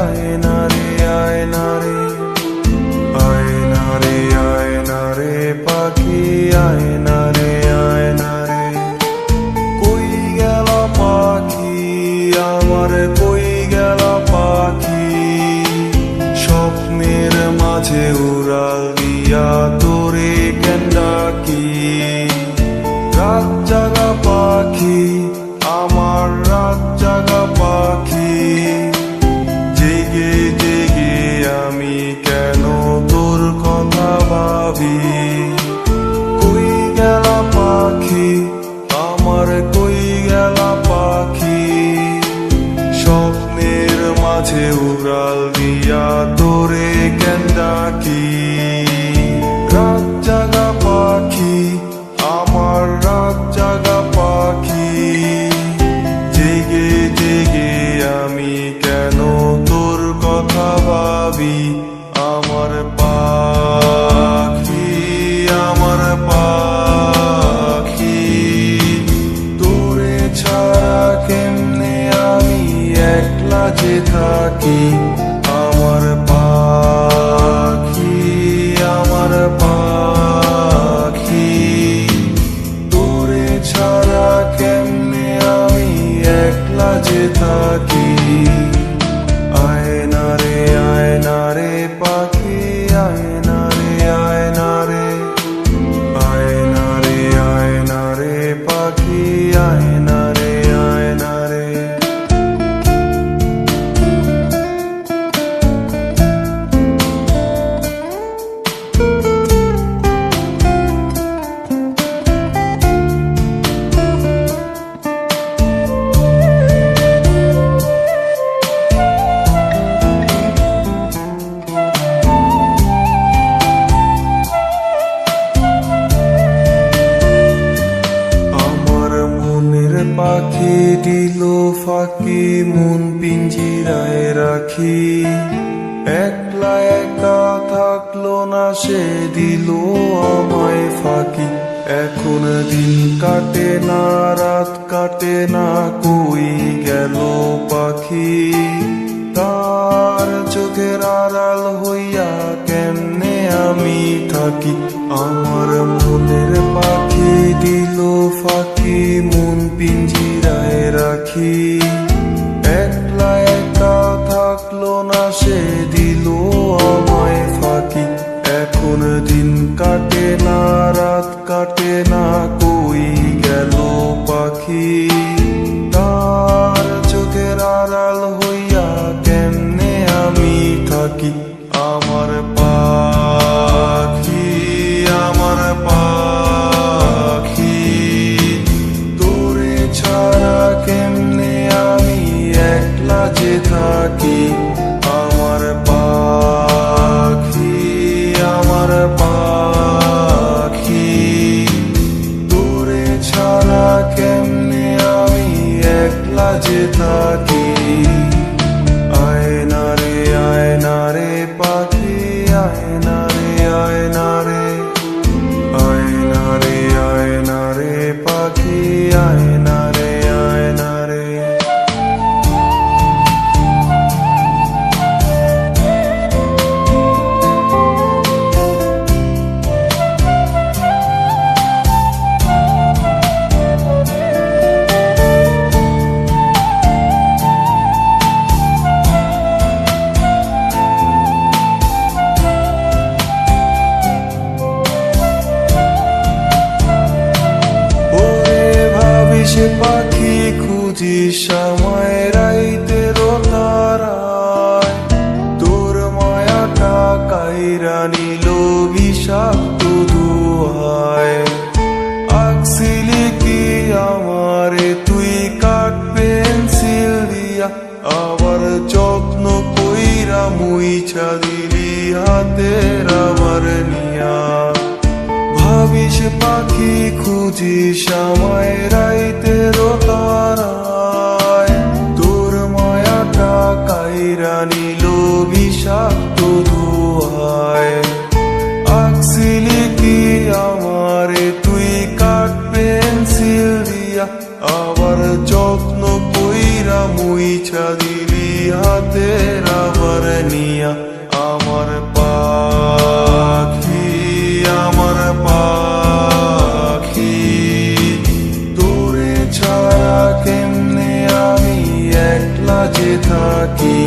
আয়না রে আয়না রে, আয়না রে আয়না রে পাখি, আয়না রে আয়না রে। কই গেল পাখি আমার, কই গেল পাখি, স্বপ্নের মাঝে উড়াল দিয়া তোরে কেন ডাকি। রাত জাগা পাখি আমার, রাত জাগা পাখি, জেগে জেগে আমি কেন তোর কথা ভাবি। কই গেল পাখি আমার, কই গেল পাখি, স্বপ্নের মাঝে উড়াল দিয়া তোরে কেন ডাকি। রাত জাগা পাখি আমার, রাত জাগা পাখি, জেগে জেগে আমি কেন তোর কথা ভাবি। আমার পাখি, আমার পাখি, তোরে ছাড়া কেমনে আমি একলা যে থাকি। আমার পাখি, আমার পাখি, তোরে ছাড়া কেমনে আমি একলা যে থাকি। আয়না রে আয়না রে পাখি, আয়না রে আয়না রে, আয়না রে আয়না রে পাখি, আয়না রে আয়না রে। পাখি দিল ফাঁকি, মন পিঞ্জিরায় রাখি, একলা একা থাকলো না সে দিল আমায় ফাঁকি। এখন দিন কাটে না, রাত কাটে না, কই গেল পাখি। তার চোখের আড়াল হইয়া কেমনে আমি থাকি। আমার মনের পাখি দিল ফাঁকি, মন পিঞ্জিরায় রাখি, একলা একা থাকলো না সে দিল আমায় ফাঁকি। এখন দিন কাটে না, রাত কাটে না, কই গেল পাখি। তার চোখের আড়াল হইয়া কেমনে আমি থাকি। আমার পাখি, আমার পাখি, তোরে ছাড়া কেমনে আমি একলা যে থাকি। আমার পাখি, আমার পাখি, তোরে ছাড়া কেমনে আমি একলা যে থাকি। আয়না রে আয়না রে পাখি, আয়না রে আয়না রে, আয়না রে আয়না রে পাখি, আয়না রে আয়না রে। সে পাখি খুঁজিস আমায় রাইতের তারায়, তোর মায়াটা কাইরা নিল বিষাক্ত ধোঁয়ায়। আঁকছিলি কি আমারে তুই কাঠ পেন্সিল দিয়া, আবার যত্ন কইরা মুইছা দিলি হাতের আমার নিয়া। ভাবিস পাখি খুঁজিস আমায় রাইতের তারায়, তোর মায়াটা কাইরা নিল বিষাক্ত ধোঁয়ায়। আঁকছিলি কি আমারে তুই কাঠ পেন্সিল দিয়া, আবার যত্ন কইরা মুইছা দিলি হাতের থাকি